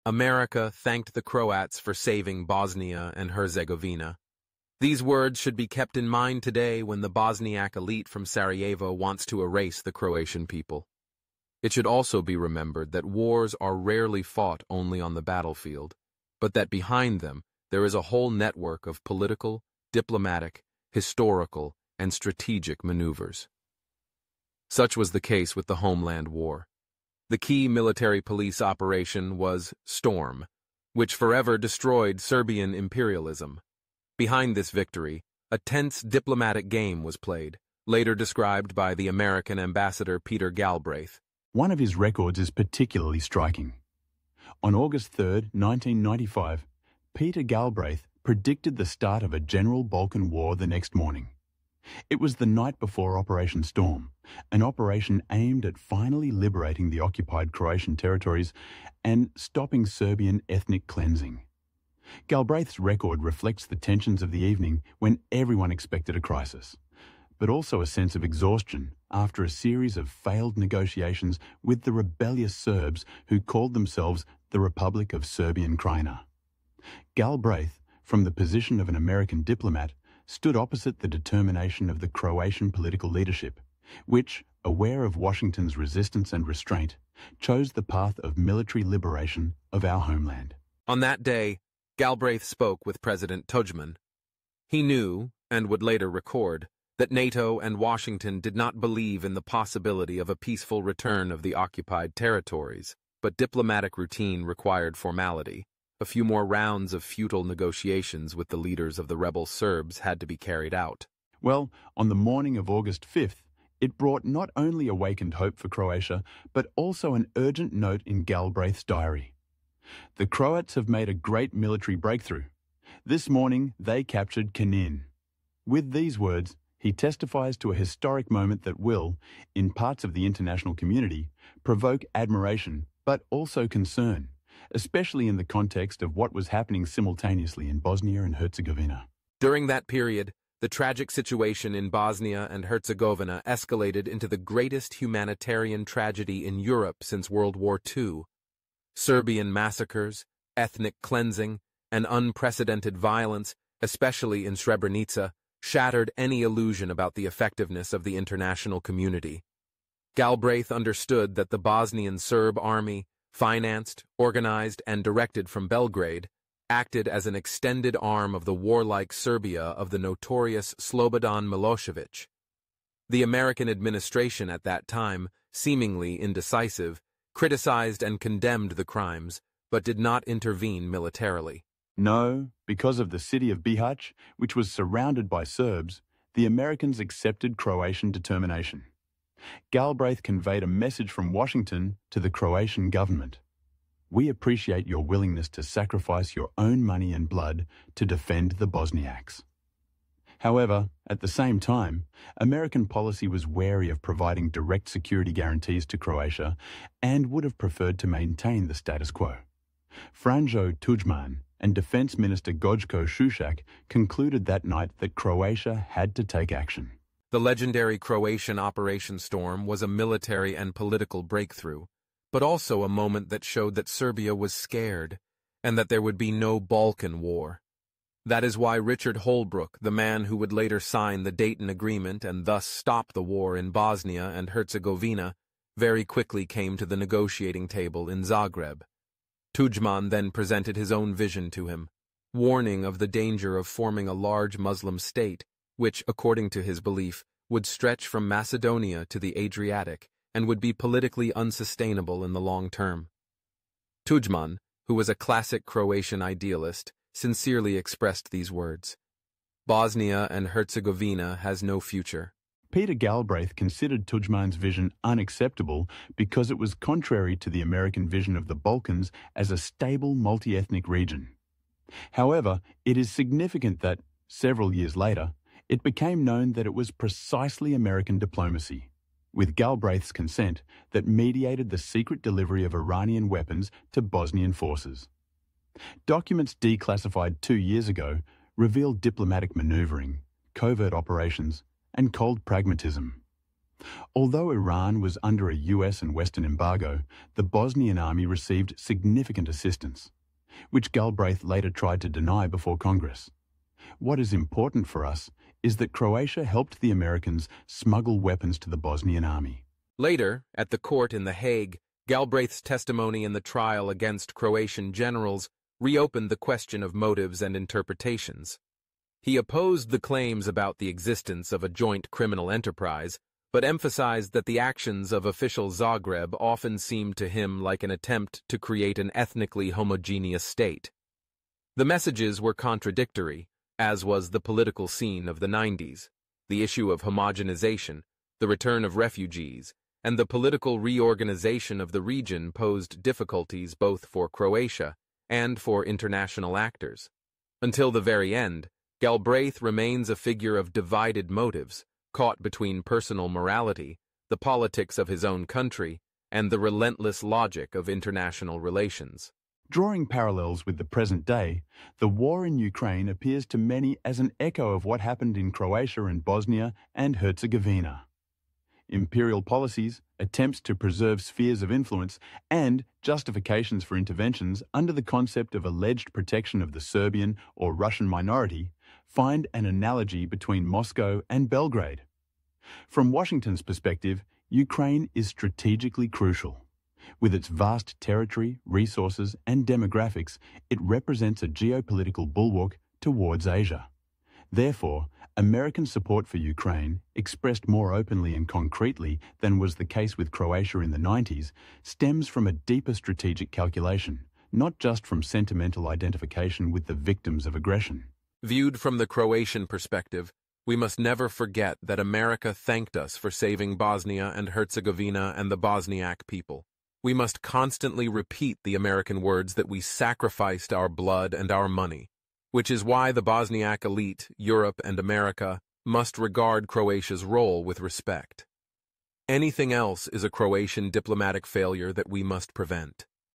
America thanked the Croats for saving Bosnia and Herzegovina. These words should be kept in mind today when the Bosniak elite from Sarajevo wants to erase the Croatian people. It should also be remembered that wars are rarely fought only on the battlefield, but that behind them there is a whole network of political, diplomatic, historical, and strategic maneuvers. Such was the case with the Homeland War. The key military police operation was Storm, which forever destroyed Serbian imperialism. Behind this victory, a tense diplomatic game was played, later described by the American Ambassador Peter Galbraith. One of his records is particularly striking. On August 3, 1995, Peter Galbraith predicted the start of a general Balkan war the next morning. It was the night before Operation Storm, an operation aimed at finally liberating the occupied Croatian territories and stopping Serbian ethnic cleansing. Galbraith's record reflects the tensions of the evening when everyone expected a crisis, but also a sense of exhaustion after a series of failed negotiations with the rebellious Serbs who called themselves the Republic of Serbian Krajina. Galbraith, from the position of an American diplomat, stood opposite the determination of the Croatian political leadership, which, aware of Washington's resistance and restraint, chose the path of military liberation of our homeland. On that day, Galbraith spoke with President Tuđman. He knew, and would later record, that NATO and Washington did not believe in the possibility of a peaceful return of the occupied territories, but diplomatic routine required formality. A few more rounds of futile negotiations with the leaders of the rebel Serbs had to be carried out. Well, on the morning of August 5th, it brought not only awakened hope for Croatia, but also an urgent note in Galbraith's diary. The Croats have made a great military breakthrough. This morning, they captured Knin. With these words, he testifies to a historic moment that will, in parts of the international community, provoke admiration, but also concern, especially in the context of what was happening simultaneously in Bosnia and Herzegovina. During that period, the tragic situation in Bosnia and Herzegovina escalated into the greatest humanitarian tragedy in Europe since World War II. Serbian massacres, ethnic cleansing, and unprecedented violence, especially in Srebrenica, shattered any illusion about the effectiveness of the international community. Galbraith understood that the Bosnian Serb army, financed, organized, and directed from Belgrade, acted as an extended arm of the warlike Serbia of the notorious Slobodan Milosevic. The American administration at that time, seemingly indecisive, criticized and condemned the crimes, but did not intervene militarily. No, because of the city of Bihać, which was surrounded by Serbs, the Americans accepted Croatian determination. Galbraith conveyed a message from Washington to the Croatian government. We appreciate your willingness to sacrifice your own money and blood to defend the Bosniaks. However, at the same time, American policy was wary of providing direct security guarantees to Croatia and would have preferred to maintain the status quo. Franjo Tuđman and Defense Minister Gojko Šušak concluded that night that Croatia had to take action. The legendary Croatian Operation Storm was a military and political breakthrough, but also a moment that showed that Serbia was scared and that there would be no Balkan War. That is why Richard Holbrooke, the man who would later sign the Dayton Agreement and thus stop the war in Bosnia and Herzegovina, very quickly came to the negotiating table in Zagreb. Tuđman then presented his own vision to him, warning of the danger of forming a large Muslim state, which, according to his belief, would stretch from Macedonia to the Adriatic and would be politically unsustainable in the long term. Tuđman, who was a classic Croatian idealist, sincerely expressed these words: Bosnia and Herzegovina has no future. Peter Galbraith considered Tuđman's vision unacceptable because it was contrary to the American vision of the Balkans as a stable multi-ethnic region. However, it is significant that, several years later, it became known that it was precisely American diplomacy, with Galbraith's consent, that mediated the secret delivery of Iranian weapons to Bosnian forces. Documents declassified 2 years ago revealed diplomatic maneuvering, covert operations, and cold pragmatism. Although Iran was under a US and Western embargo, the Bosnian army received significant assistance, which Galbraith later tried to deny before Congress. What is important for us is that Croatia helped the Americans smuggle weapons to the Bosnian army. Later, at the court in The Hague, Galbraith's testimony in the trial against Croatian generals reopened the question of motives and interpretations. He opposed the claims about the existence of a joint criminal enterprise, but emphasized that the actions of official Zagreb often seemed to him like an attempt to create an ethnically homogeneous state. The messages were contradictory, as was the political scene of the 90s. The issue of homogenization, the return of refugees, and the political reorganization of the region posed difficulties both for Croatia and for international actors. Until the very end, Galbraith remains a figure of divided motives, caught between personal morality, the politics of his own country, and the relentless logic of international relations. Drawing parallels with the present day, the war in Ukraine appears to many as an echo of what happened in Croatia and Bosnia and Herzegovina. Imperial policies, attempts to preserve spheres of influence, and justifications for interventions under the concept of alleged protection of the Serbian or Russian minority find an analogy between Moscow and Belgrade. From Washington's perspective, Ukraine is strategically crucial. With its vast territory, resources, and demographics, it represents a geopolitical bulwark towards Asia. Therefore, American support for Ukraine, expressed more openly and concretely than was the case with Croatia in the 90s, stems from a deeper strategic calculation, not just from sentimental identification with the victims of aggression. Viewed from the Croatian perspective, we must never forget that America thanked us for saving Bosnia and Herzegovina and the Bosniak people. We must constantly repeat the American words that we sacrificed our blood and our money, which is why the Bosniak elite, Europe and America, must regard Croatia's role with respect. Anything else is a Croatian diplomatic failure that we must prevent.